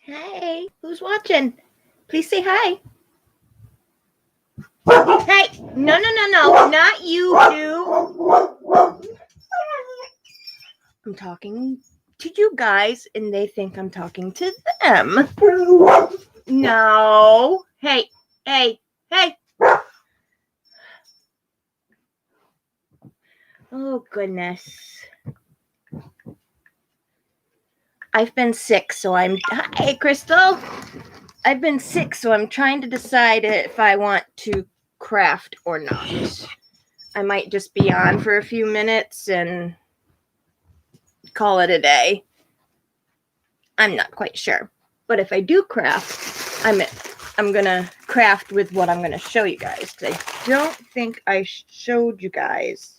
Hey, who's watching? Please say hi. Hey, no, not you two. I'm talking to you guys, and they think I'm talking to them. No. Hey. Oh, goodness. I've been sick, so Hey, Crystal. I've been sick, so I'm trying to decide if I want to craft or not. I might just be on for a few minutes and call it a day. I'm not quite sure. But if I do craft, I'm going to craft with what I'm going to show you guys. I don't think I showed you guys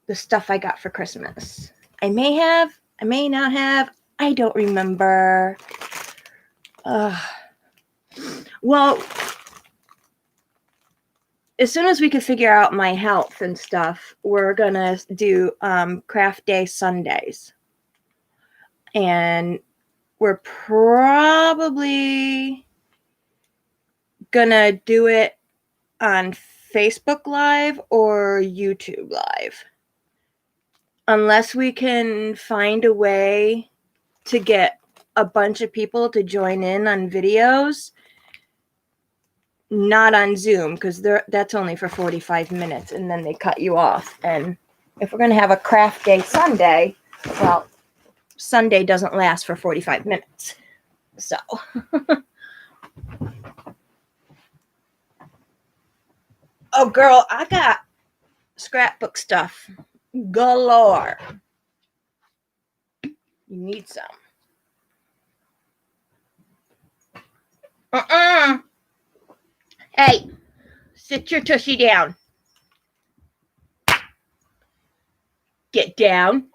the stuff I got for Christmas. I may have, I may not have. I don't remember. Well, as soon as we can figure out my health and stuff, we're going to do craft day Sundays. And we're probably going to do it on Facebook Live or YouTube Live. Unless we can find a way to get a bunch of people to join in on videos. Not on Zoom, because that's only for 45 minutes, and then they cut you off. And if we're going to have a craft day Sunday, well, Sunday doesn't last for 45 minutes. So. Oh, girl, I got scrapbook stuff galore. You need some. Hey, sit your tushy down. Get down.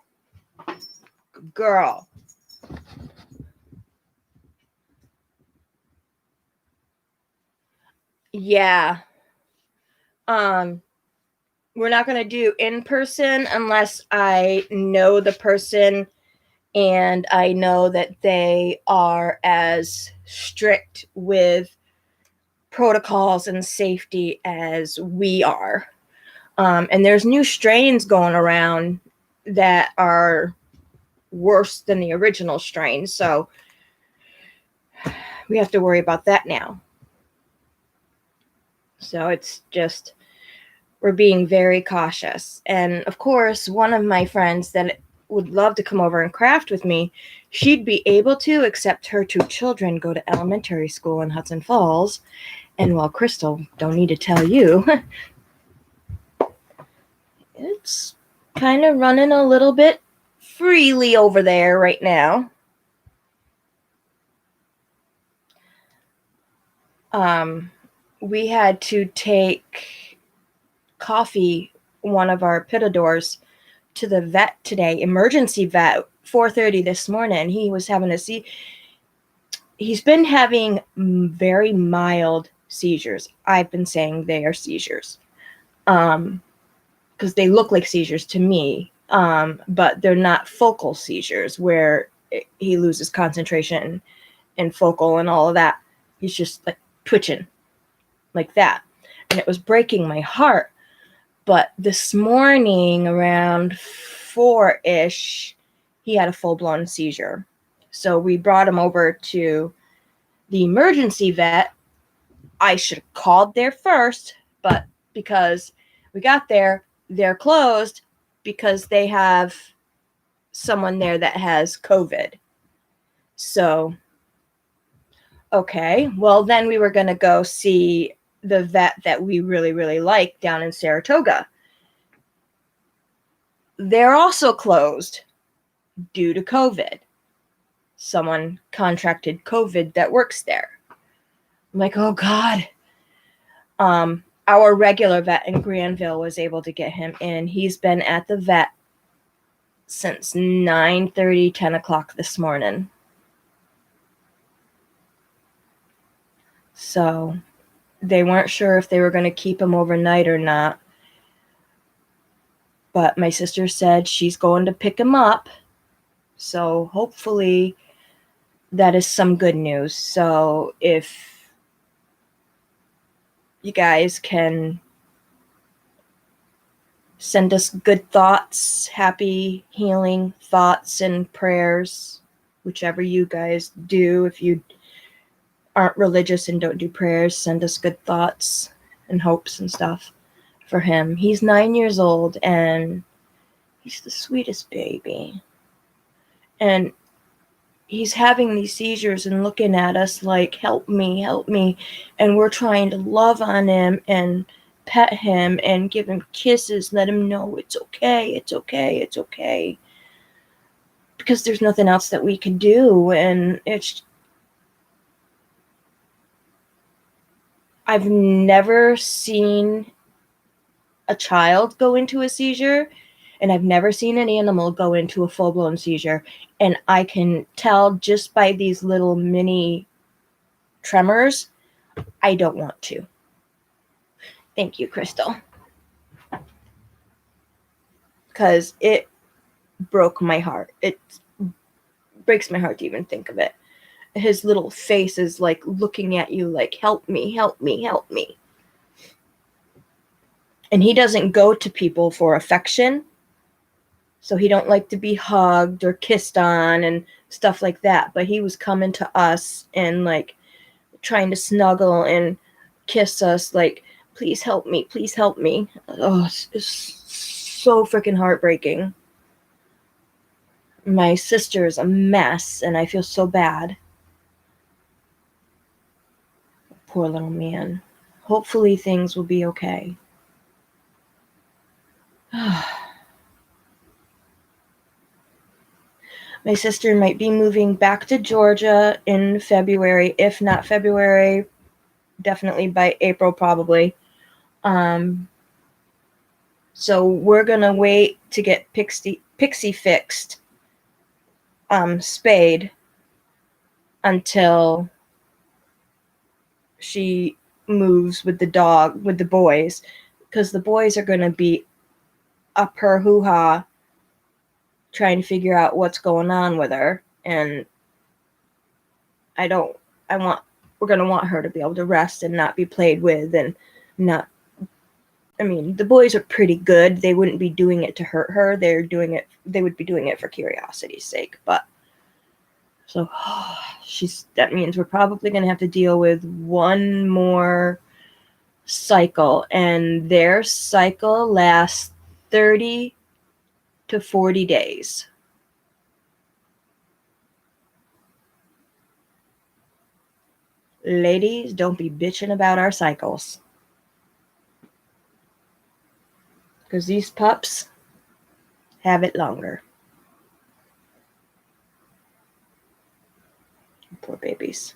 Good girl. Yeah. We're not going to do in person unless I know the person and I know that they are as strict with protocols and safety as we are. And there's new strains going around that are worse than the original strain. So we have to worry about that now. So it's just, we're being very cautious. And of course, one of my friends that would love to come over and craft with me, she'd be able to, except her two children go to elementary school in Hudson Falls. And while Crystal, don't need to tell you, it's kind of running a little bit freely over there right now. We had to take Coffee, one of our pitadors, to the vet today, emergency vet, 4:30 this morning. He was having he's been having very mild seizures. I've been saying they are seizures. Because they look like seizures to me, but they're not focal seizures where he loses concentration and focal and all of that. He's just like twitching like that. And it was breaking my heart. But this morning around 4-ish, he had a full-blown seizure. So we brought him over to the emergency vet. I should have called there first, but because we got there, they're closed because they have someone there that has COVID. So, okay. Well, then we were going to go see the vet that we really, really like down in Saratoga. they're also closed due to COVID. Someone contracted COVID that works there. I'm like, oh God. Our regular vet in Granville was able to get him in. He's been at the vet since 9:30, 10 o'clock this morning. So they weren't sure if they were going to keep him overnight or not. But my sister said she's going to pick him up. So hopefully that is some good news. So if you guys can send us good thoughts, happy healing thoughts and prayers, whichever you guys do. If you aren't religious and don't do prayers, send us good thoughts and hopes and stuff for him. He's 9 years old and he's the sweetest baby. And he's having these seizures and looking at us like, help me, help me. And we're trying to love on him and pet him and give him kisses, let him know it's okay, it's okay, it's okay. Because there's nothing else that we can do. And I've never seen a child go into a seizure, and I've never seen an animal go into a full-blown seizure. And I can tell just by these little mini tremors, I don't want to. Thank you, Crystal. Because it broke my heart. It breaks my heart to even think of it. His little face is like looking at you like, help me, help me, help me. And he doesn't go to people for affection. So he don't like to be hugged or kissed on and stuff like that. But he was coming to us and like trying to snuggle and kiss us like, please help me, please help me. Oh, it's so freaking heartbreaking. My sister is a mess and I feel so bad. Poor little man. Hopefully things will be okay. My sister might be moving back to Georgia in February. If not February, definitely by April probably. So we're going to wait to get Pixie fixed, spayed, until she moves with the boys, because the boys are going to be up her hoo-ha trying to figure out what's going on with her. And we're going to want her to be able to rest and not be played with and not, I mean, the boys are pretty good. They wouldn't be doing it to hurt her. They would be doing it for curiosity's sake. But so that means we're probably going to have to deal with one more cycle, and their cycle lasts 30 to 40 days. Ladies, don't be bitching about our cycles. Because these pups have it longer. Poor babies.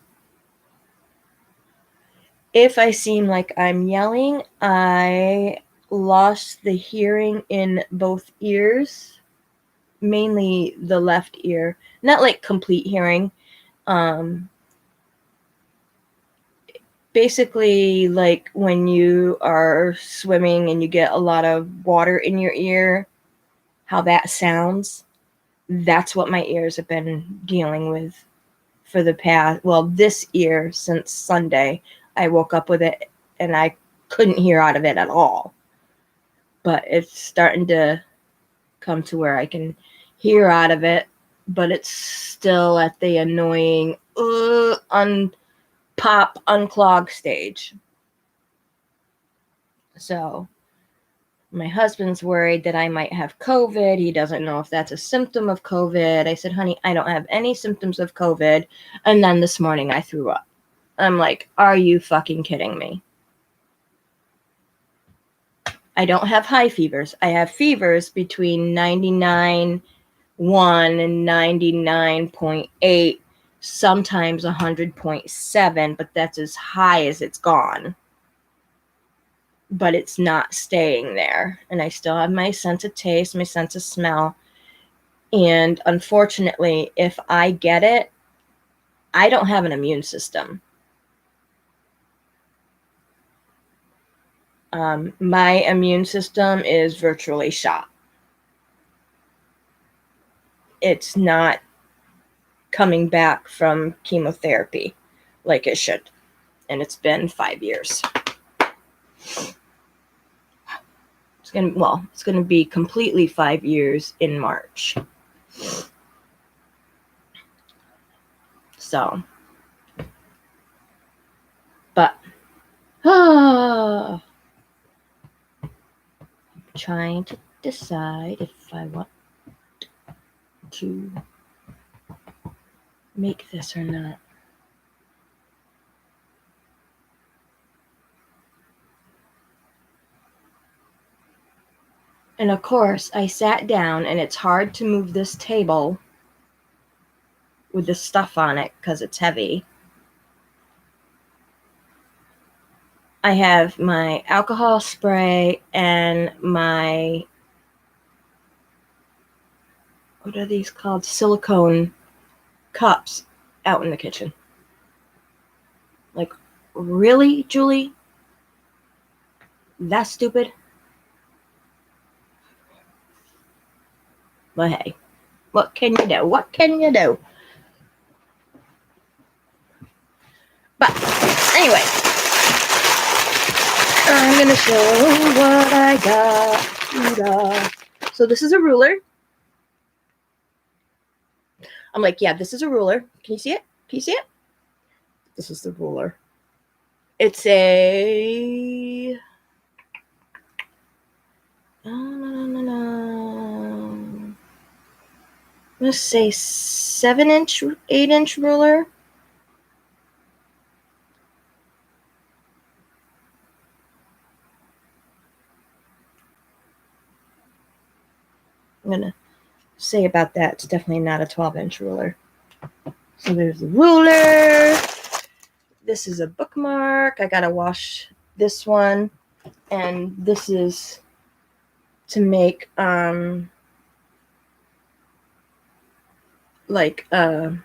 If I seem like I'm yelling, I lost the hearing in both ears, mainly the left ear. Not like complete hearing. Basically, like when you are swimming and you get a lot of water in your ear, how that sounds. That's what my ears have been dealing with for this ear since Sunday. I woke up with it and I couldn't hear out of it at all. But it's starting to come to where I can hear out of it, but it's still at the annoying unclog stage. So my husband's worried that I might have COVID. He doesn't know if that's a symptom of COVID. I said, honey, I don't have any symptoms of COVID. And then this morning I threw up. I'm like, are you fucking kidding me? I don't have high fevers. I have fevers between 99.1 and 99.8, sometimes 100.7, but that's as high as it's gone. But it's not staying there. And I still have my sense of taste, my sense of smell. And unfortunately, if I get it, I don't have an immune system. My immune system is virtually shot. It's not coming back from chemotherapy like it should. And it's been 5 years. It's going to be completely 5 years in March. So, but I'm trying to decide if I want to make this or not. And of course, I sat down, and it's hard to move this table with the stuff on it because it's heavy. I have my alcohol spray and my, what are these called? Silicone cups out in the kitchen. Like, really, Julie? That's stupid? But hey, what can you do? What can you do? But anyway, I'm going to show what I got. So this is a ruler. I'm like, yeah, this is a ruler. Can you see it? Can you see it? This is the ruler. It's a... Let's say 7-inch, 8-inch ruler. I'm going to say about that. It's definitely not a 12-inch ruler. So there's the ruler. This is a bookmark. I got to wash this one. And this is to make like a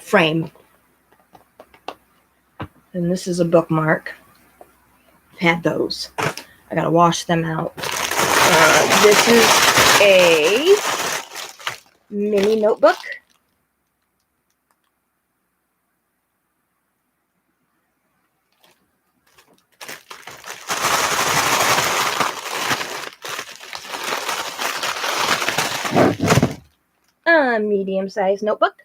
frame. And this is a bookmark. I've had those. I gotta wash them out. This is a mini notebook. A medium-sized notebook.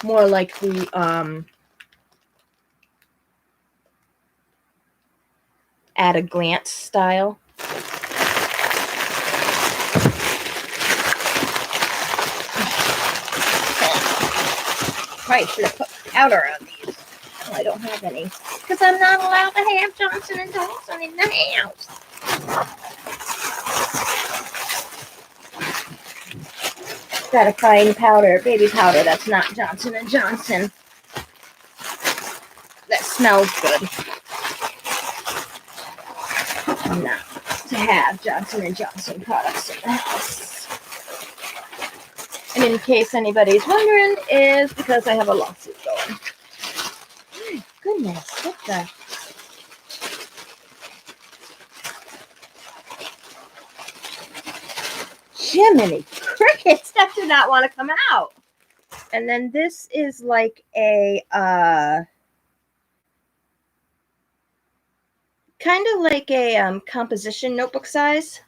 More like the at a glance style. Probably should have put powder on these. Oh, I don't have any. Because I'm not allowed to have Johnson & Johnson in the house. Got a fine powder, baby powder that's not Johnson & Johnson. That smells good. Not to have Johnson & Johnson products in the house. And in case anybody's wondering, is because I have a lawsuit going. My goodness, what the... Jiminy crickets, that did not want to come out. And then this is like a kind of like a composition notebook size.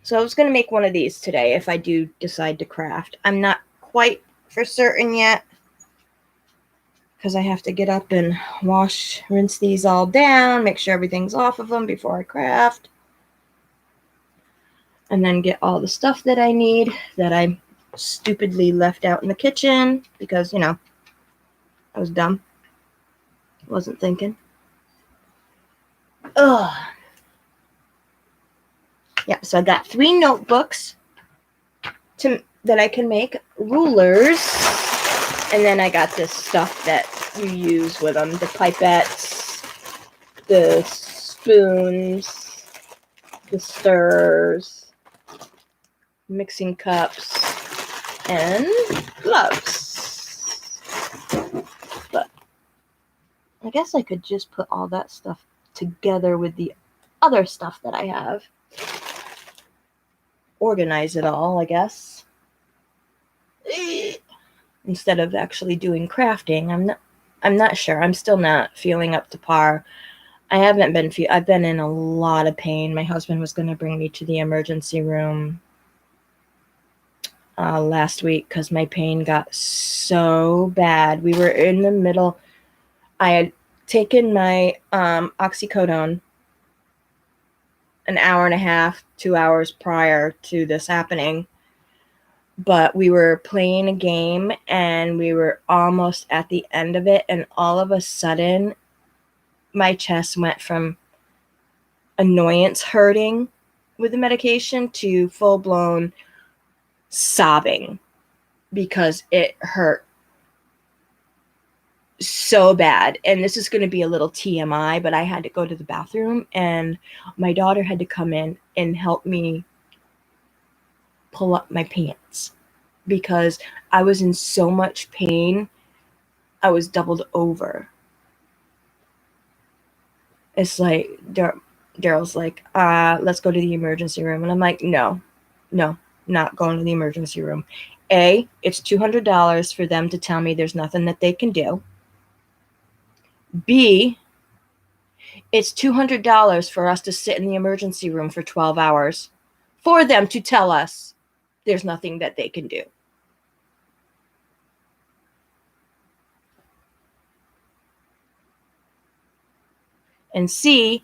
So I was going to make one of these today if I do decide to craft. I'm not quite for certain yet because I have to get up and rinse these all down, make sure everything's off of them before I craft. And then get all the stuff that I need that I stupidly left out in the kitchen because, you know, I was dumb. Wasn't thinking. Ugh. Yeah, so I got 3 notebooks that I can make, rulers, and then I got this stuff that you use with them, the pipettes, the spoons, the stirrers, mixing cups, and gloves. But I guess I could just put all that stuff together with the other stuff that I have. Organize it all, I guess. Instead of actually doing crafting. I'm not sure. I'm still not feeling up to par. I've been in a lot of pain. My husband was going to bring me to the emergency room last week because my pain got so bad. We were in the middle. I had taken my oxycodone an hour and a half, 2 hours prior to this happening. But we were playing a game and we were almost at the end of it. And all of a sudden, my chest went from annoyance hurting with the medication to full-blown sobbing because it hurt so bad. And this is going to be a little TMI, but I had to go to the bathroom and my daughter had to come in and help me pull up my pants because I was in so much pain. I was doubled over. It's like Daryl's like, let's go to the emergency room. And I'm like, no, not going to the emergency room. A, it's $200 for them to tell me there's nothing that they can do. B, it's $200 for us to sit in the emergency room for 12 hours for them to tell us there's nothing that they can do. And C,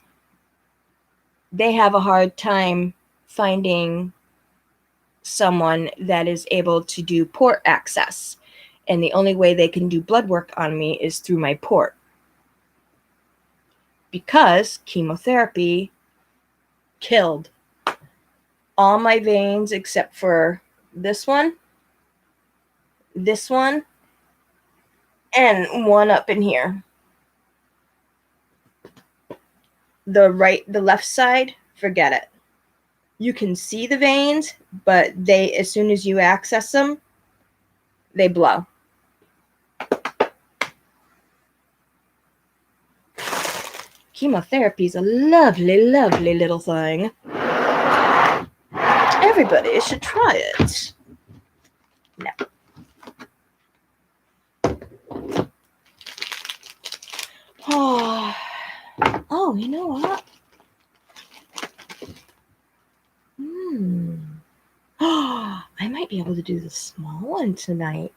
they have a hard time finding someone that is able to do port access. And the only way they can do blood work on me is through my port. Because chemotherapy killed all my veins except for this one, and one up in here. The left side, forget it. You can see the veins, but as soon as you access them, they blow. Chemotherapy is a lovely, lovely little thing. Everybody should try it. No. Oh, you know what? I might be able to do the small one today.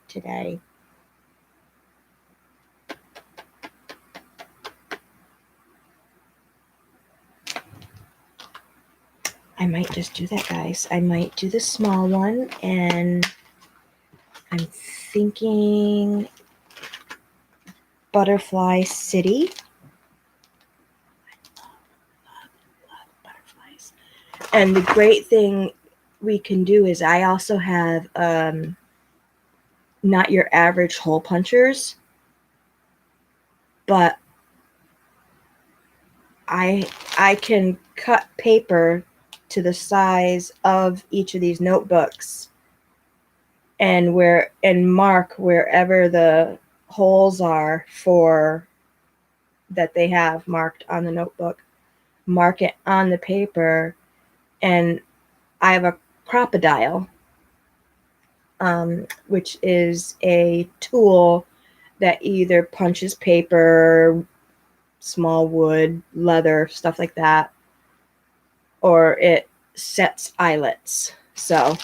I might just do that, guys. I might do the small one, and I'm thinking Butterfly City. I love butterflies. And the great thing we can do is I also have not your average hole punchers, but I can cut paper to the size of each of these notebooks and mark wherever the holes are that they have marked on the notebook, mark it on the paper. And I have a Crop-A-Dile, which is a tool that either punches paper, small wood, leather, stuff like that, or it sets eyelets. So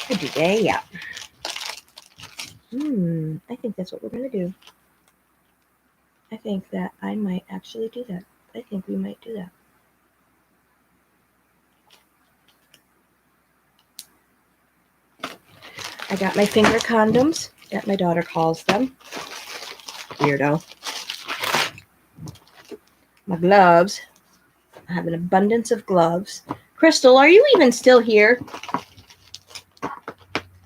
could do that, yeah. I think that's what we're gonna do. I think that I might actually do that. I think we might do that. I got my finger condoms, that my daughter calls them. weirdo. My gloves. I have an abundance of gloves. Crystal, are you even still here?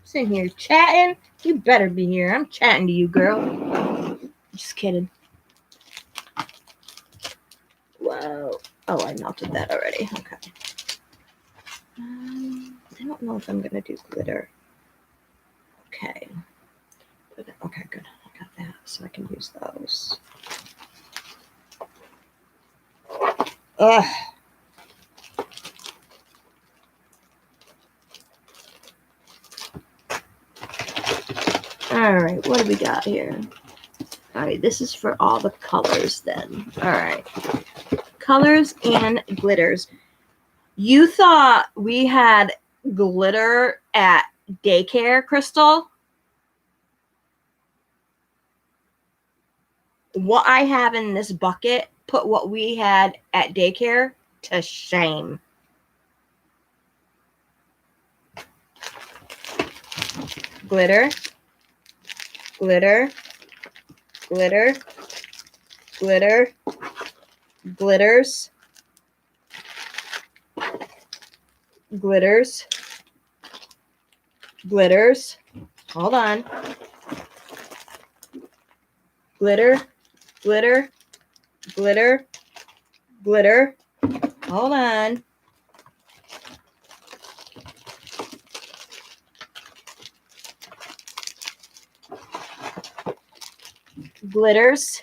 Sitting here chatting? You better be here. I'm chatting to you, girl. Just kidding. Whoa. Oh, I melted that already. Okay. I don't know if I'm going to do glitter. Okay. Okay, good. I got that, so I can use those. Ugh. All right, what do we got here? All right, this is for all the colors then. All right. Colors and glitters. You thought we had glitter at daycare, Crystal? What I have in this bucket put what we had at daycare to shame. Glitter, glitter, glitter, glitter, glitters, glitters, glitters. Hold on. Glitter, glitter, glitter, glitter. Hold on. Glitters.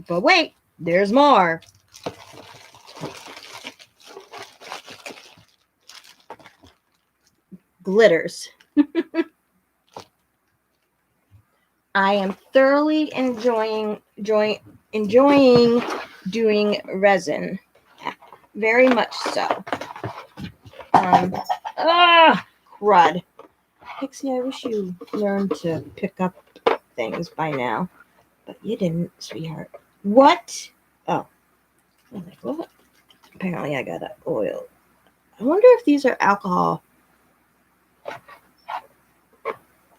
But wait, there's more. Glitters. I am thoroughly enjoying doing resin. Very much so. Crud. Pixie, I wish you learned to pick up things by now. But you didn't, sweetheart. What? Oh. I was like, what? Apparently I got that oil. I wonder if these are alcohol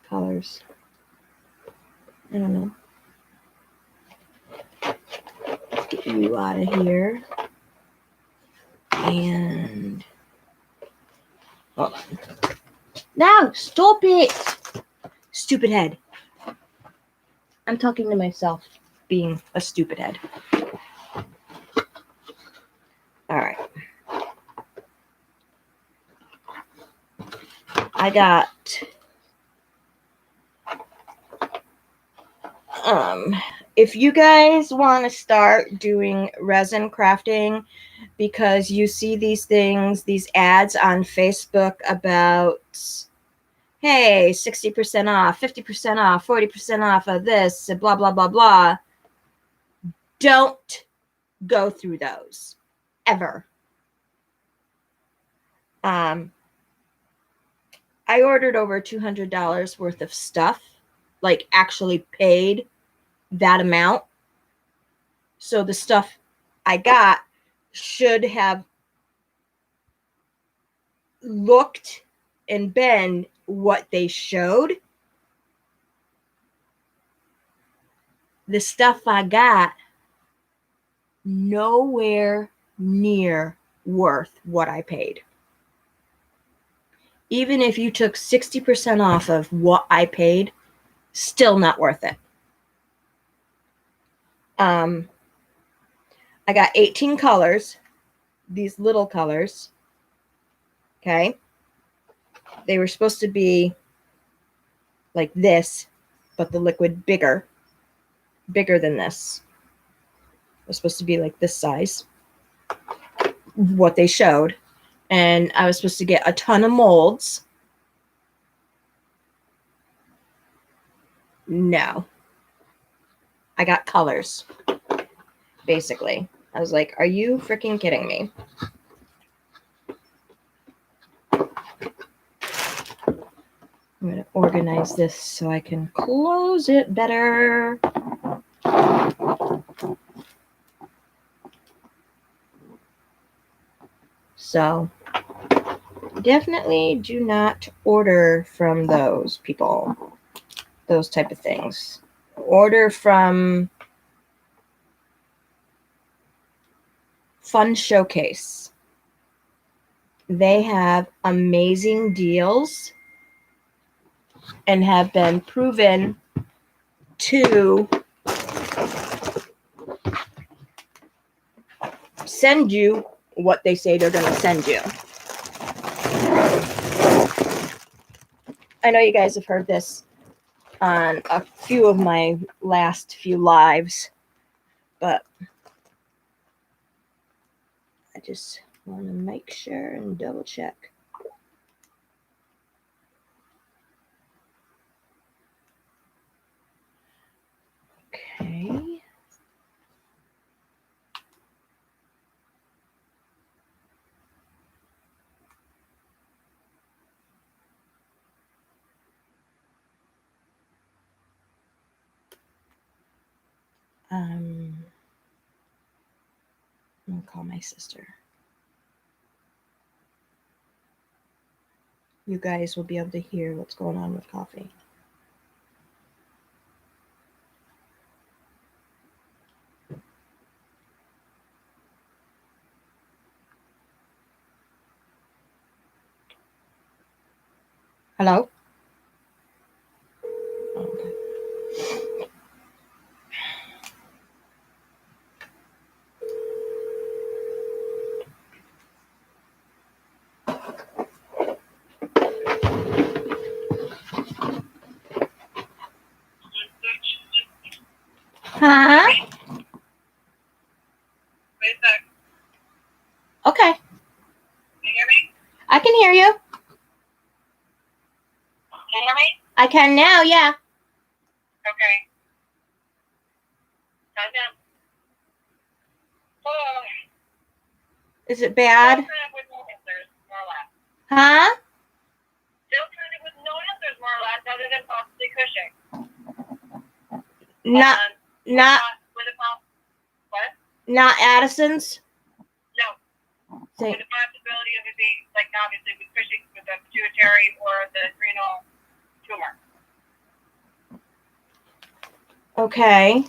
colors. I don't know. Get you out of here. And hold on. No, stop it. Stupid head. I'm talking to myself being a stupid head. All right. I got if you guys want to start doing resin crafting because you see these things, these ads on Facebook about, hey, 60% off, 50% off, 40% off of this, blah, blah, blah, blah. Don't go through those ever. I ordered over $200 worth of stuff, like actually paid that amount. So the stuff I got should have looked and been what they showed. The stuff I got nowhere near worth what I paid. Even if you took 60% off of what I paid, still not worth it. I got 18 colors, these little colors. Okay. They were supposed to be like this, but the liquid bigger than this. It was supposed to be like this size, what they showed. And I was supposed to get a ton of molds. No. I got colors, basically. I was like, are you freaking kidding me? I'm going to organize this so I can close it better. So definitely do not order from those people. Those type of things. Order from Fun Showcase. They have amazing deals and have been proven to send you what they say they're going to send you. I know you guys have heard this on a few of my last few lives, but I just want to make sure and double check. Okay. I'm gonna call my sister. You guys will be able to hear what's going on with coffee. Hello? Okay. Huh? Okay. Can you hear me? I can hear you. Can you hear me? I can now, yeah. Okay. How's that? Oh, Is it bad? still kind of with no answers, more or less. Huh? Still kind of with no answers, more or less, other than possibly Cushing. Not With a what? not Addison's? No. Say, With the possibility of it being, like, obviously with Cushing, with the pituitary or the adrenal tumor. okay.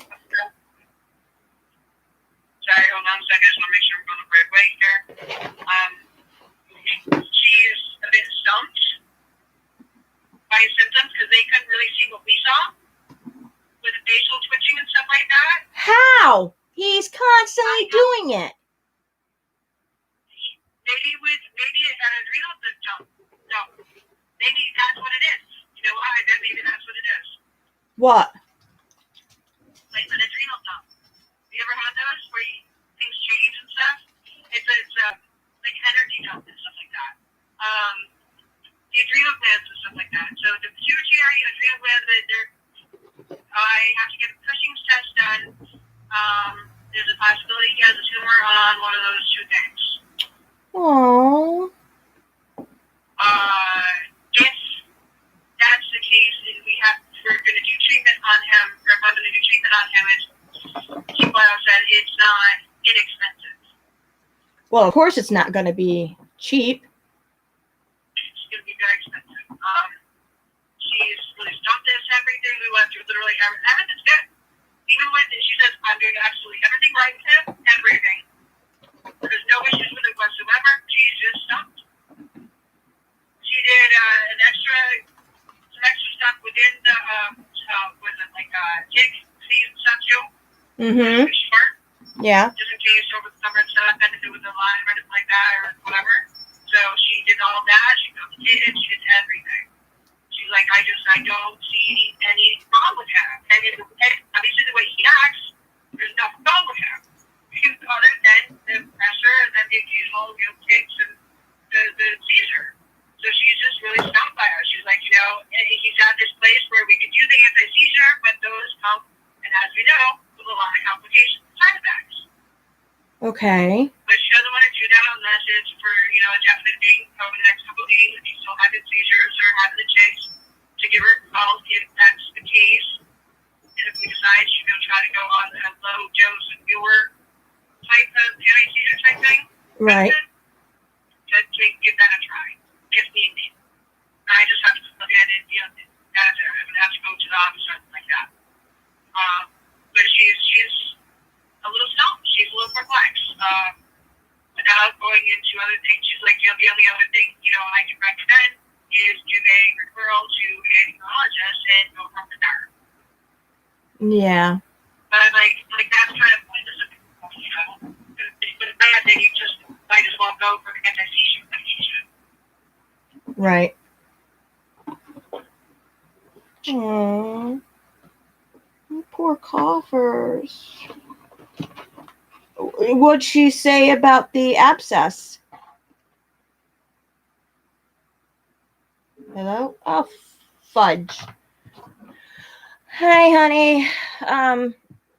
Sorry, hold on a second. I just want to make sure I'm going the right way here. She's a bit stumped by symptoms because they couldn't really see what we saw with the facial twitching and stuff like that. How? He's constantly doing it. Maybe it had adrenal symptom. No. Maybe that's what it is. You know why? Then maybe that's what it is. What? Like an adrenal dump. You ever had those where things change and stuff? It's like energy dump and stuff like that. The adrenal glands and stuff like that. So the pituitary and adrenal glands, I have to get a Cushing's test done. There's a possibility he has a tumor on one of those two things. Oh. If that's the case, and we're going to do treatment on him, or if I'm going to do treatment on him, keep what I said, it's not inexpensive. Well, of course it's not going to be cheap. It's going to be very expensive. She's really stumped us everything. We went through literally everything's good. Even when she says, I'm doing absolutely everything right with him, everything. There's no issues with it whatsoever. She's just stumped. She did some extra stuff within the, was it like tick feed and stuff too? Mm-hmm. Short. Yeah. Just in case over the summer and stuff, had to do with the line or anything like that or whatever. So she did all that. She complicated. She did everything. She's like, I don't see any wrong with him. And obviously the way he acts, there's nothing wrong with him. Other than the pressure and then the occasional kicks and the seizure. So she's just really stumped by us. She's like, he's at this place where we could do the anti-seizure, but those come, and as we know, with a lot of complications and side effects. Okay. But she doesn't want to do that unless it's for, a definite date over the next couple of days if he's still having seizures or having the chicks to give her a call if that's the case. And if we decide she's going to try to go on a low dose and newer type of anti-seizure type thing. Right. To give that a try. referral to a neurologist and go from there. Yeah. But like that's kind of pointless, you know. If it's bad, then you just might as well go for the anti-seizure medication. Right. Aww. Poor coughers. What'd she say about the abscess? Hello? Oh, fudge. Hi, honey.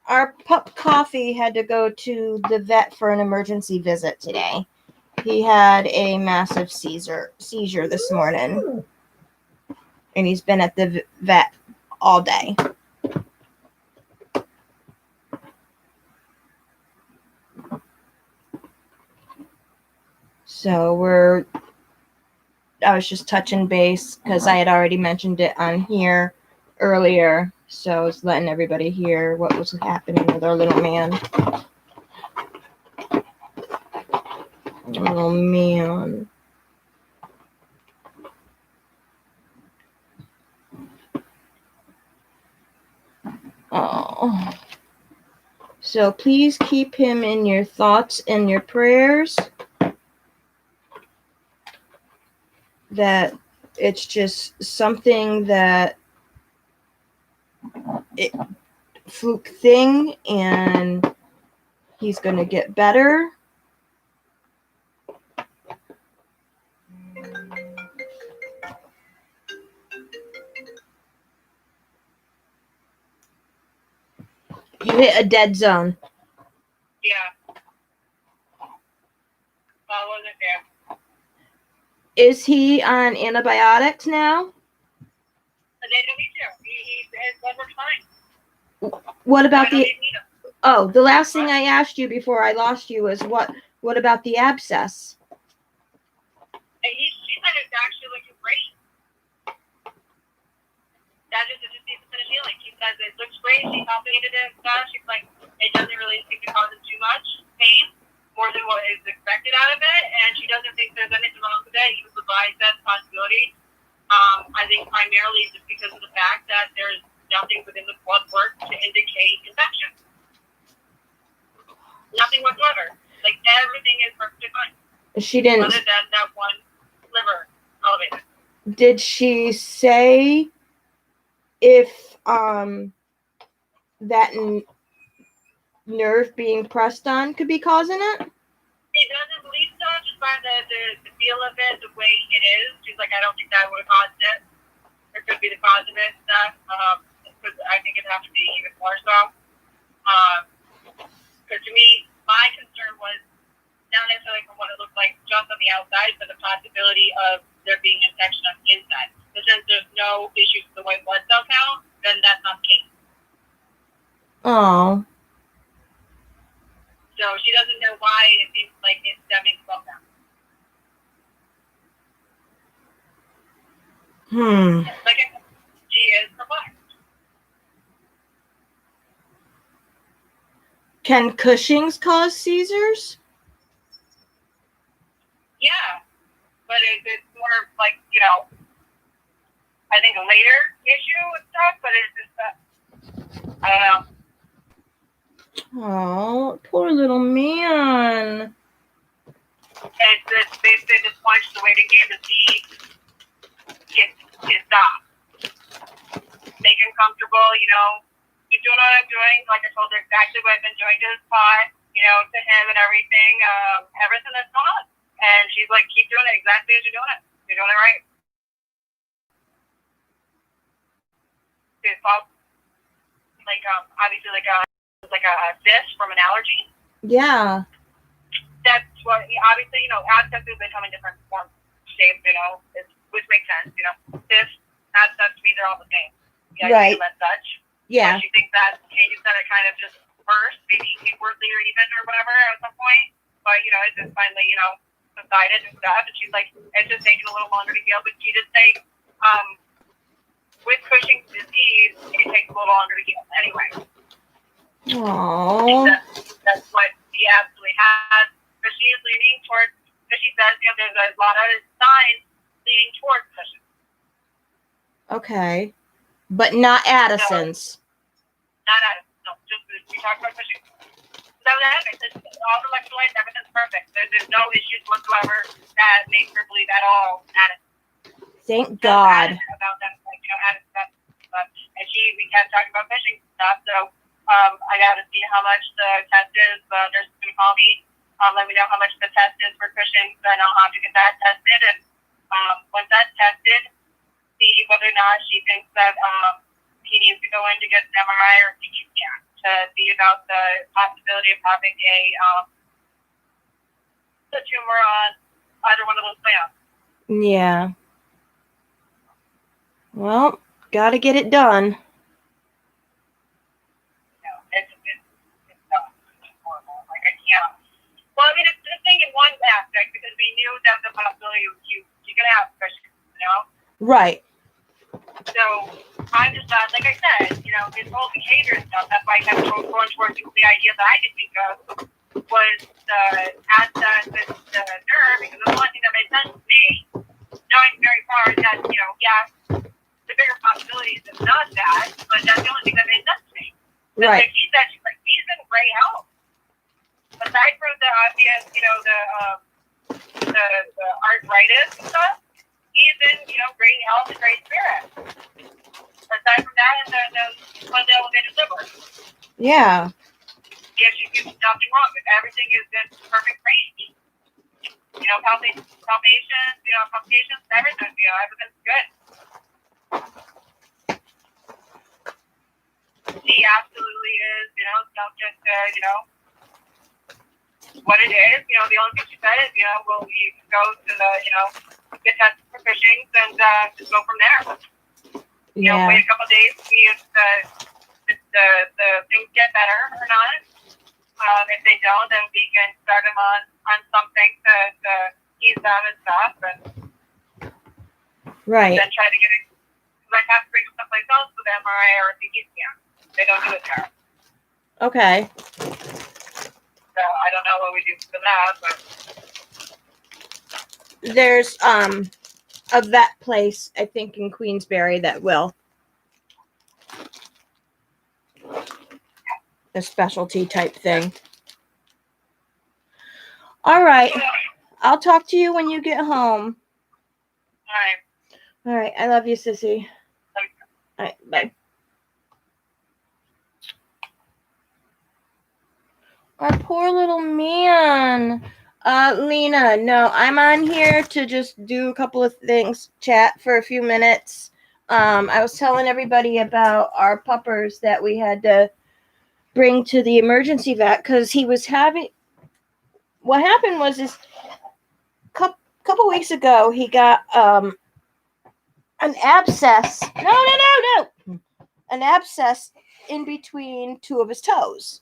Our pup Coffee had to go to the vet for an emergency visit today. He had a massive seizure this morning, and he's been at the vet all day. So I was just touching base because I had already mentioned it on here earlier. So I was letting everybody hear what was happening with our little man. Oh, man. Oh. So please keep him in your thoughts and your prayers. That it's just something that fluke thing, and he's going to get better. You hit a dead zone. Yeah. Well, wasn't there? Is he on antibiotics now? They don't need to. His blood works fine. What about So the last thing I asked you before I lost you was what about the abscess? She said it's actually looking great. That just needs to finish healing. She says it looks great. She complicated it and stuff. She's like, it doesn't really seem to cause him too much pain, more than what is expected out of it, and she doesn't think there's anything wrong with it. Even provides that possibility. I think primarily just because of the fact that there's nothing within the blood work to indicate infection. Nothing whatsoever. Like everything is perfectly fine. She didn't. Other than that one liver elevated. Did she say if that nerve being pressed on could be causing it? She doesn't believe so, just by the feel of it, the way it is. She's like, I don't think that would have caused it. It could be the cause of it and stuff. Because I think it'd have to be even more so. Because to me, my concern was not necessarily from what it looked like just on the outside, but the possibility of there being infection on the inside. But since there's no issues with the white blood cell count, then that's not the case. Oh. So she doesn't know why it seems like it's stemming from that. Like I said, she is perplexed. Can Cushing's cause seizures? Yeah, but it's more like, you know, I think a later issue and stuff, but it's just that, I don't know. Oh, poor little man. It's basically this point the waiting game to see his stop. Make him comfortable, you know, keep doing what I'm doing. Like I told her exactly what I've been doing to his pod, you know, to him and everything, everything that's going on. And she's like, keep doing it exactly as you're doing it. You're doing it right. His pop, like, obviously like a cyst from an allergy. Yeah. That's what, obviously, you know, abscesses, they come in different forms, shapes, you know, which makes sense, you know. Cyst, abscess, to me, they're all the same. Yeah, right. As such. Yeah. She thinks that Katie said it kind of just burst, maybe inwardly or even or whatever at some point. But, you know, it just finally, you know, subsided and stuff. And she's like, it's just taking a little longer to heal. But she did say, with Cushing's disease, it takes a little longer to heal anyway. Aww. That's what she absolutely has. But she is leaning towards, because she says, you know, there's a lot of signs leading towards Cushing. Okay. But not Addison's. Not at no, just we talked about fishing. So all the electrolytes, everything's perfect. There's no issues whatsoever that makes her believe at all Addison. Thank God. About that, like, Addison stuff. And we kept talking about fishing stuff. So I got to see how much the test is. The nurse is going to call me. Let me know how much the test is for Cushing, so I know how to get that tested. And once that's tested, see whether or not she thinks that he needs to go in to get an MRI or CT scan to see about the possibility of having a tumor on either one of those glands. Yeah. Well, gotta get it done. It's horrible. Like, I can't. Well, I mean, it's a thing in one aspect because we knew that the possibility was you could have Cushing, Right. So I just thought, like I said, his whole behavior and stuff, that's why I kept going towards the idea that I could think of was the access and the nerve, because the one thing that made sense to me, knowing very far that, the bigger possibilities is not that, but that's the only thing that made sense to me. Right. Like he said, he's in great health. Aside from the obvious, the arthritis and stuff, he's in, great health and great spirit. Aside from that, and the elevated liver. Yeah. Yes, you do nothing wrong. Everything is in perfect range. Palpations, complications, everything. Everything's good. He absolutely is. It's not just what it is. The only thing she said is, will we go to the, get tested for fishing and just go from there. Yeah. Wait a couple of days, see if the things get better or not. If they don't, then we can start them on something to ease them and stuff, and right. then try to get it. Might have to bring them someplace else with MRI or CT scan. They don't do it there. Okay. So I don't know what we do for that, but there's a vet place, I think, in Queensbury that will. A specialty type thing. All right. I'll talk to you when you get home. All right. I love you, sissy. All right. Bye. Our poor little man. Lena, no, I'm on here to just do a couple of things, chat for a few minutes. I was telling everybody about our puppers that we had to bring to the emergency vet because he was having. What happened was this couple weeks ago he got an abscess. No. An abscess in between two of his toes,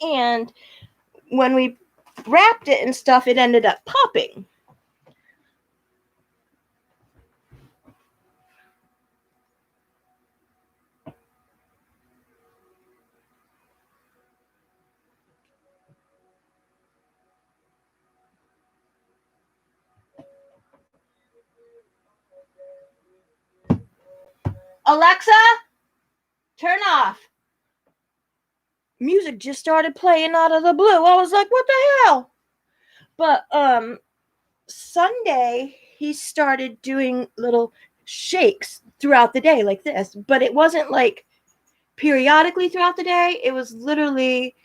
and when we wrapped it and stuff, it ended up popping. Alexa, turn off. Music just started playing out of the blue. I was like, what the hell? But Sunday he started doing little shakes throughout the day like this, but it wasn't like periodically throughout the day. It was literally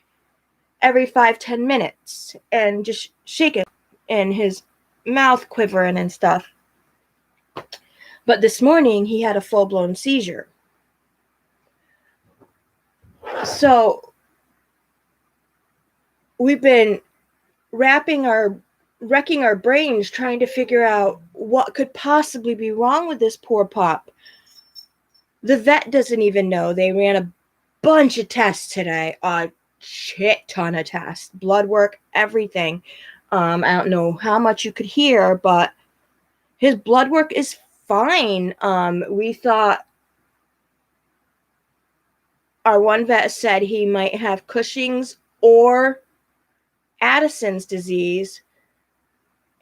every 5-10 minutes and just shaking and his mouth quivering and stuff. But this morning he had a full-blown seizure. So we've been wrecking our brains trying to figure out what could possibly be wrong with this poor pup. The vet doesn't even know. They ran a bunch of tests today, a shit ton of tests, blood work, everything. I don't know how much you could hear, but his blood work is fine. We thought, our one vet said he might have Cushing's or Addison's disease,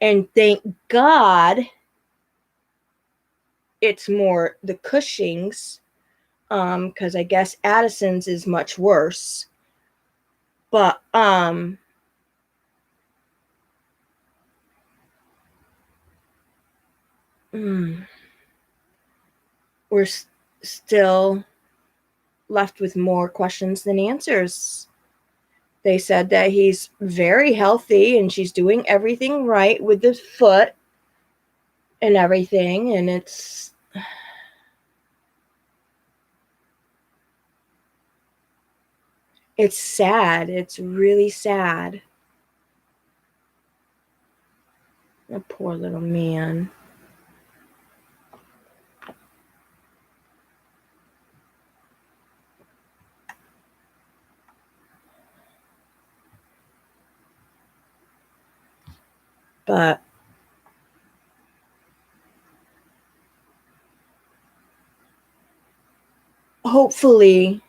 and thank God it's more the Cushing's, because I guess Addison's is much worse. But we're still left with more questions than answers. They said that he's very healthy and she's doing everything right with the foot and everything, and it's sad. It's really sad. A poor little man. But hopefully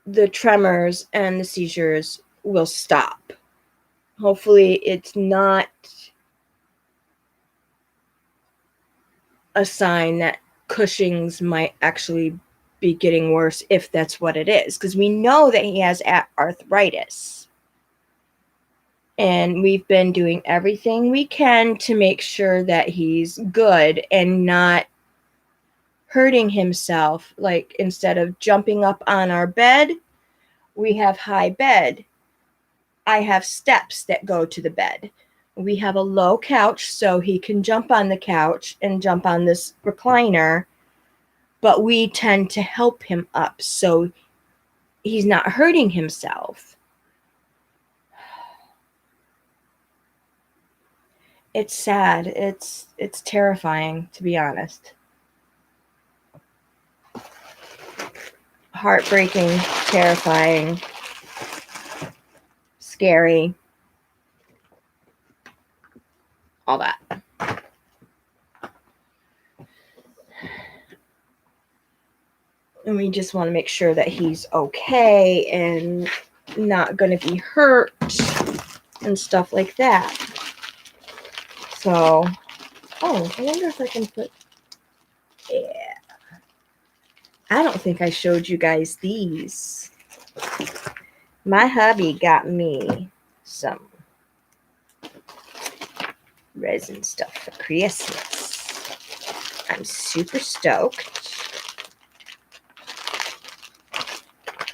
the tremors and the seizures will stop. Hopefully it's not a sign that Cushing's might actually be getting worse, if that's what it is, because we know that he has arthritis. And we've been doing everything we can to make sure that he's good and not hurting himself. Like, instead of jumping up on our bed, we have high bed. I have steps that go to the bed. We have a low couch so he can jump on the couch and jump on this recliner, but we tend to help him up so he's not hurting himself. It's sad. It's terrifying, to be honest. Heartbreaking, terrifying, scary, all that. And we just want to make sure that he's okay and not going to be hurt and stuff like that. So, I wonder if I can put, yeah. I don't think I showed you guys these. My hubby got me some resin stuff for Christmas. I'm super stoked.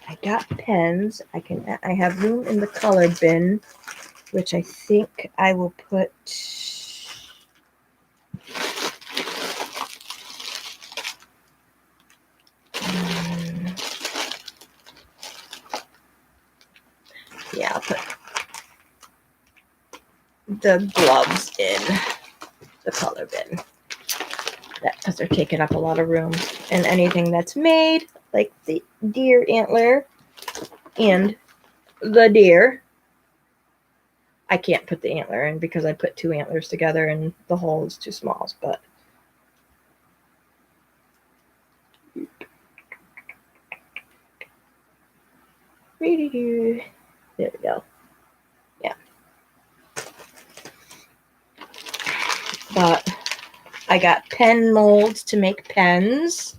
I got pens. I have room in the color bin, which I think I will put. Yeah, I'll put the gloves in the color bin. Because they're taking up a lot of room. And anything that's made, like the deer antler and the deer, I can't put the antler in because I put 2 antlers together and the hole is too small. But there we go. Yeah. But I got pen molds to make pens.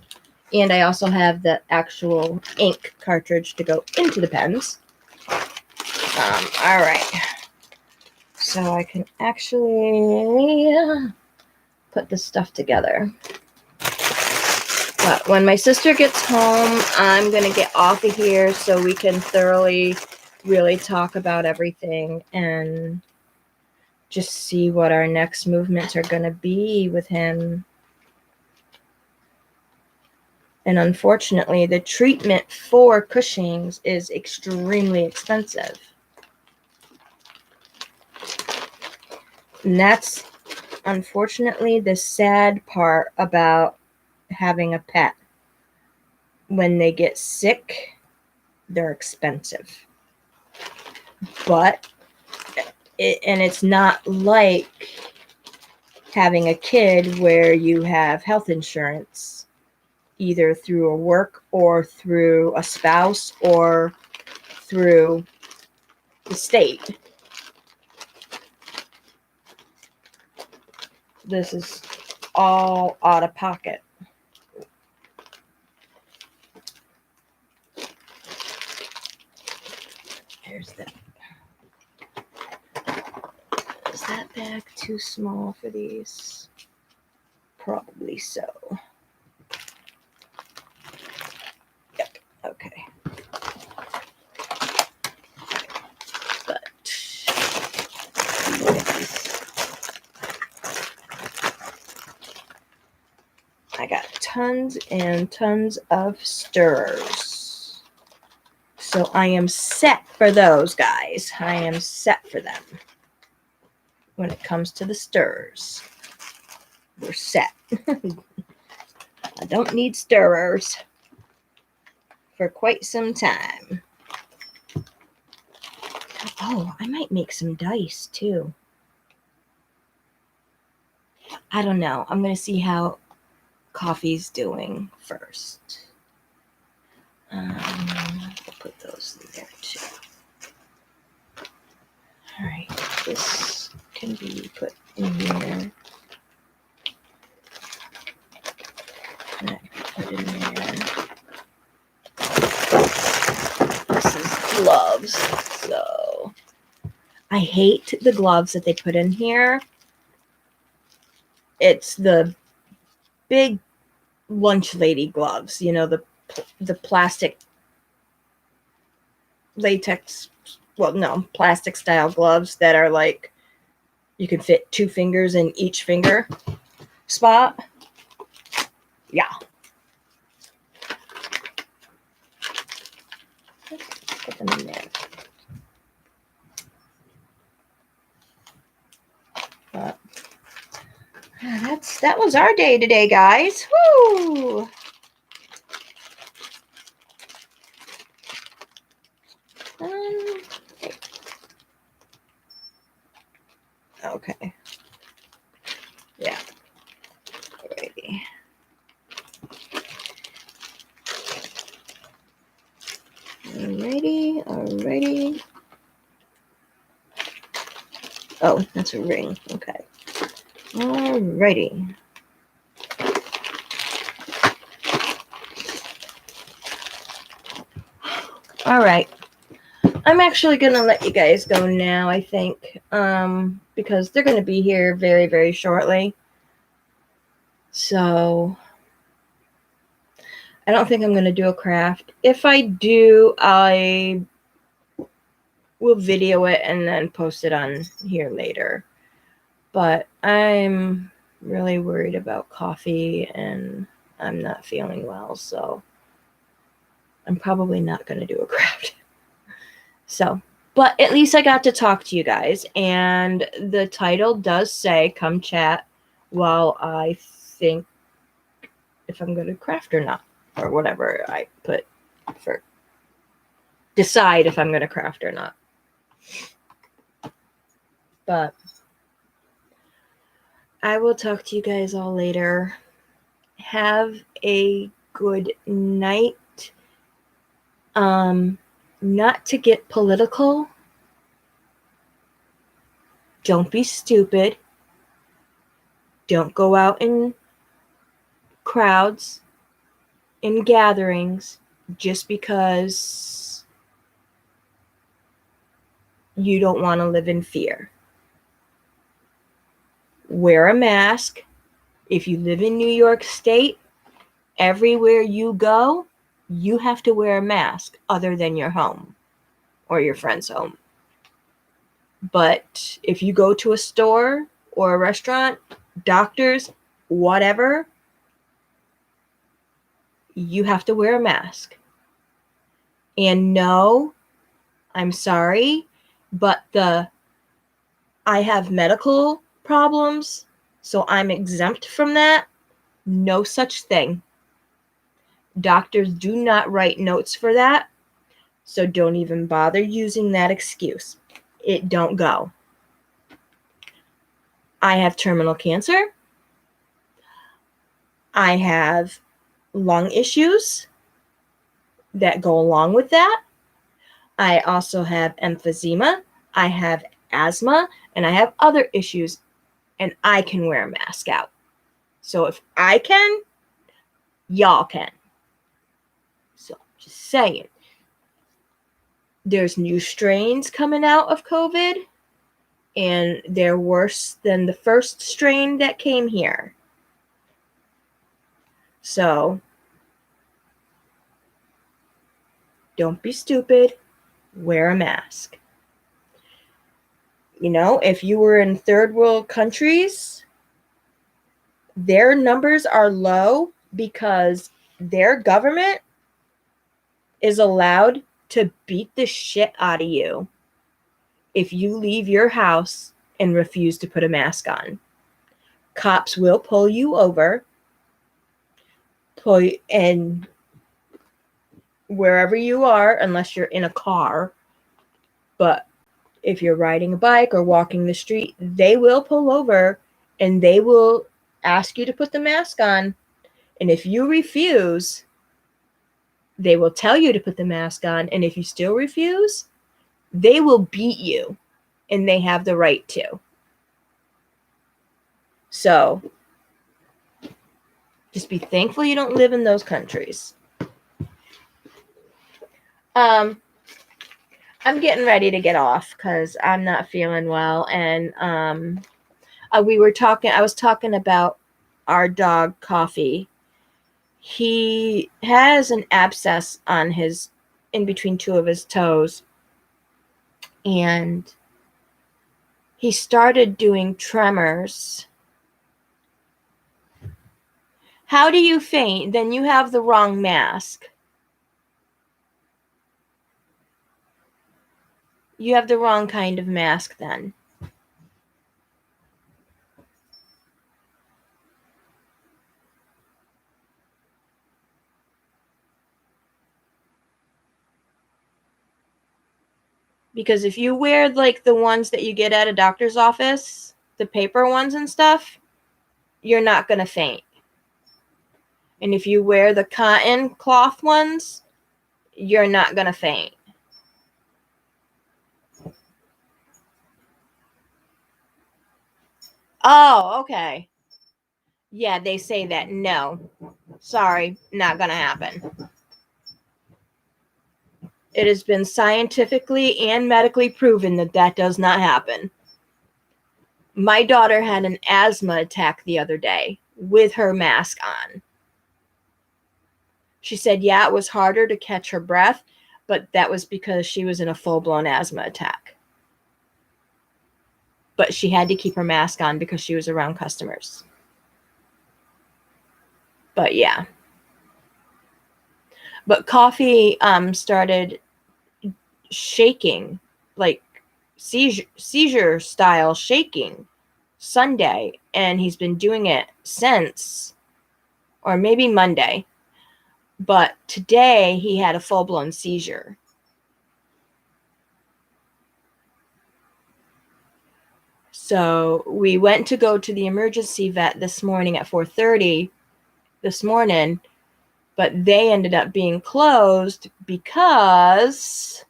And I also have the actual ink cartridge to go into the pens. All right. So I can actually put this stuff together. But when my sister gets home, I'm going to get off of here so we can thoroughly really talk about everything and just see what our next movements are going to be with him. And unfortunately, the treatment for Cushing's is extremely expensive. And that's unfortunately the sad part about having a pet. When they get sick, they're expensive. But it's not like having a kid where you have health insurance, either through a work or through a spouse or through the state. This is all out of pocket. There's that. Is that bag too small for these? Probably so. Yep. Okay. But I got tons and tons of stirrers. So I am set for those guys. I am set for them. When it comes to the stirrers, we're set. I don't need stirrers for quite some time. Oh, I might make some dice too. I don't know. I'm going to see how coffee's doing first. I'll put those in there too. All right, this can be put in here. That can be put in there. This is gloves, so I hate the gloves that they put in here. It's the big lunch lady gloves, you know, the plastic latex, well, no, plastic style gloves that are like you can fit 2 fingers in each finger spot. Yeah. Put them in there. But that was our day today, guys. Woo! Okay. Yeah. Alrighty. Alrighty. Oh, that's a ring. Okay. Alrighty. All right. I'm actually going to let you guys go now, I think, because they're going to be here very, very shortly. So I don't think I'm going to do a craft. If I do, I will video it and then post it on here later. But I'm really worried about coffee and I'm not feeling well, so I'm probably not going to do a craft. So, but at least I got to talk to you guys, and the title does say come chat while I think if I'm going to craft or not, or whatever I put for decide if I'm going to craft or not. But I will talk to you guys all later. Have a good night. Not to get political. Don't be stupid. Don't go out in crowds, in gatherings, just because you don't want to live in fear. Wear a mask. If you live in New York State, everywhere you go, you have to wear a mask other than your home or your friend's home. But if you go to a store or a restaurant, doctors, whatever, you have to wear a mask. And no, I'm sorry, but I have medical problems, so I'm exempt from that. No such thing. Doctors do not write notes for that, so don't even bother using that excuse. It don't go. I have terminal cancer. I have lung issues that go along with that. I also have emphysema. I have asthma, and I have other issues, and I can wear a mask out. So if I can, y'all can. So just saying. There's new strains coming out of COVID, and they're worse than the first strain that came here. So don't be stupid. Wear a mask. You know, if you were in third world countries, their numbers are low because their government is allowed to beat the shit out of you if you leave your house and refuse to put a mask on. Cops will pull you over, and wherever you are, unless you're in a car, but if you're riding a bike or walking the street, they will pull over and they will ask you to put the mask on. And if you refuse, they will tell you to put the mask on. And if you still refuse, they will beat you, and they have the right to. So just be thankful you don't live in those countries. I'm getting ready to get off because I'm not feeling well. And I was talking about our dog, Coffee. He has an abscess in between two of his toes. And he started doing tremors. How do you faint? Then you have the wrong mask. You have the wrong kind of mask then. Because if you wear like the ones that you get at a doctor's office, the paper ones and stuff, you're not going to faint. And if you wear the cotton cloth ones, you're not going to faint. Oh, okay. Yeah, they say that. No. Sorry, not going to happen. It has been scientifically and medically proven that that does not happen. My daughter had an asthma attack the other day with her mask on. She said, yeah, it was harder to catch her breath, but that was because she was in a full-blown asthma attack. But she had to keep her mask on because she was around customers. But yeah. But Coffee started shaking, like seizure style shaking Sunday, and he's been doing it since, or maybe Monday. But today he had a full-blown seizure. So we went to go to the emergency vet this morning at 4:30 this morning, but they ended up being closed because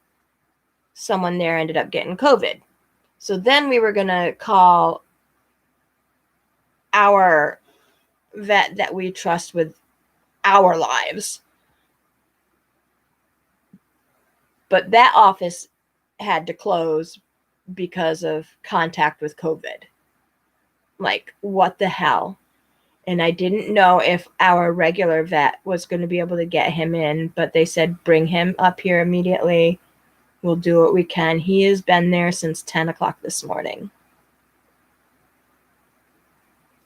someone there ended up getting COVID. So then we were going to call our vet that we trust with our lives. But that office had to close because of contact with COVID. Like, what the hell? And I didn't know if our regular vet was going to be able to get him in, but they said, bring him up here immediately. We'll do what we can. He has been there since 10 o'clock this morning.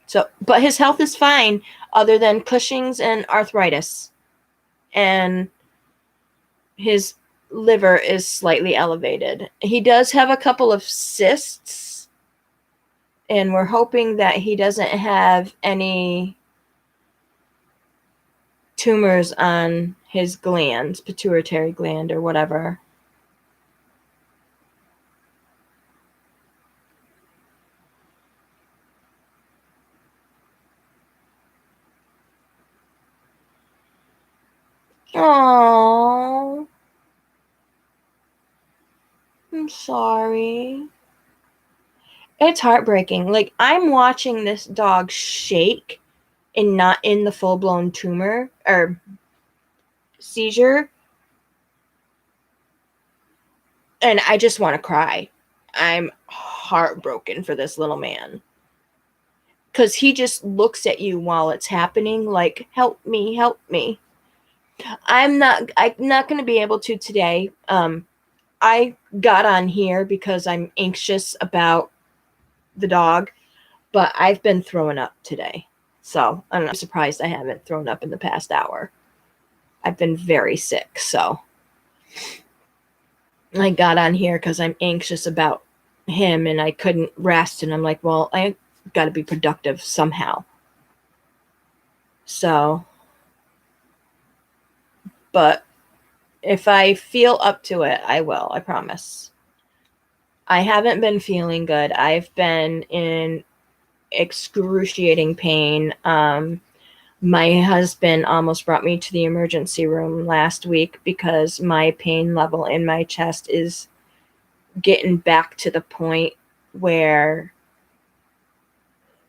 So, but his health is fine other than Cushing's and arthritis. And his liver is slightly elevated. He does have a couple of cysts, and we're hoping that he doesn't have any tumors on his glands, pituitary gland or whatever. Oh, I'm sorry. It's heartbreaking. Like, I'm watching this dog shake and not in the full-blown tumor or seizure. And I just want to cry. I'm heartbroken for this little man. Because he just looks at you while it's happening like, help me, help me. I'm not going to be able to today. I got on here because I'm anxious about the dog, but I've been throwing up today. So I'm surprised I haven't thrown up in the past hour. I've been very sick, so I got on here because I'm anxious about him and I couldn't rest. And I'm like, well, I got to be productive somehow. So, but if I feel up to it, I will, I promise. I haven't been feeling good. I've been in excruciating pain. My husband almost brought me to the emergency room last week because my pain level in my chest is getting back to the point where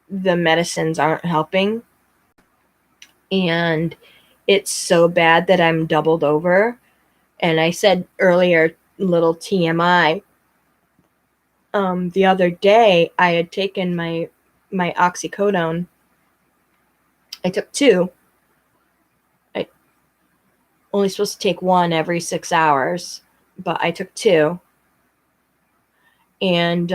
the medicines aren't helping. And it's so bad that I'm doubled over. And I said earlier, little TMI, the other day I had taken my oxycodone. I took 2. I only supposed to take 1 every 6 hours, but I took 2. And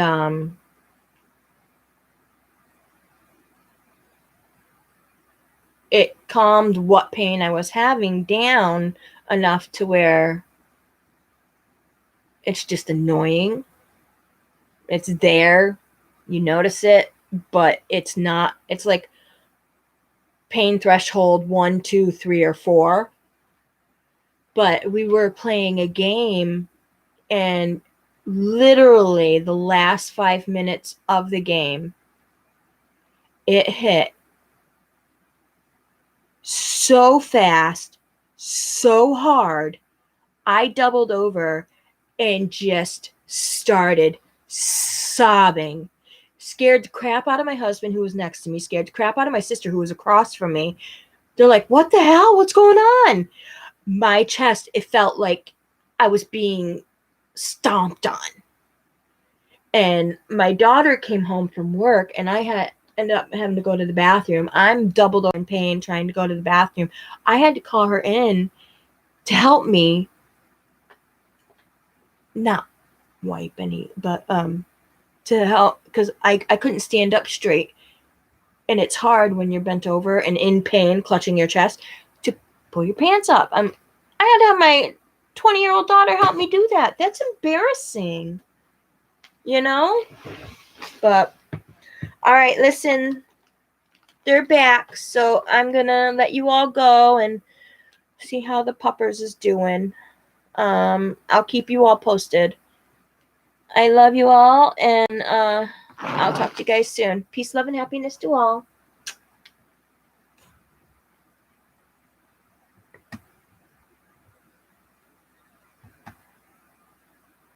it calmed what pain I was having down enough to where it's just annoying. It's there. You notice it, but it's not. It's like pain threshold 1, 2, 3, or 4. But we were playing a game, and literally the last 5 minutes of the game, it hit so fast, so hard. I doubled over and just started sobbing. Scared the crap out of my husband who was next to me, scared the crap out of my sister who was across from me. They're like, what the hell? What's going on? My chest, it felt like I was being stomped on. And my daughter came home from work and I ended up having to go to the bathroom. I'm doubled over in pain trying to go to the bathroom. I had to call her in to help me not wipe any, but to help, because I couldn't stand up straight. And it's hard when you're bent over and in pain, clutching your chest, to pull your pants up. I had to have my 20-year-old daughter help me do that. That's embarrassing, you know? But, all right, listen, they're back. So I'm going to let you all go and see how the puppers is doing. I'll keep you all posted. I love you all, and I'll talk to you guys soon. Peace, love, and happiness to all.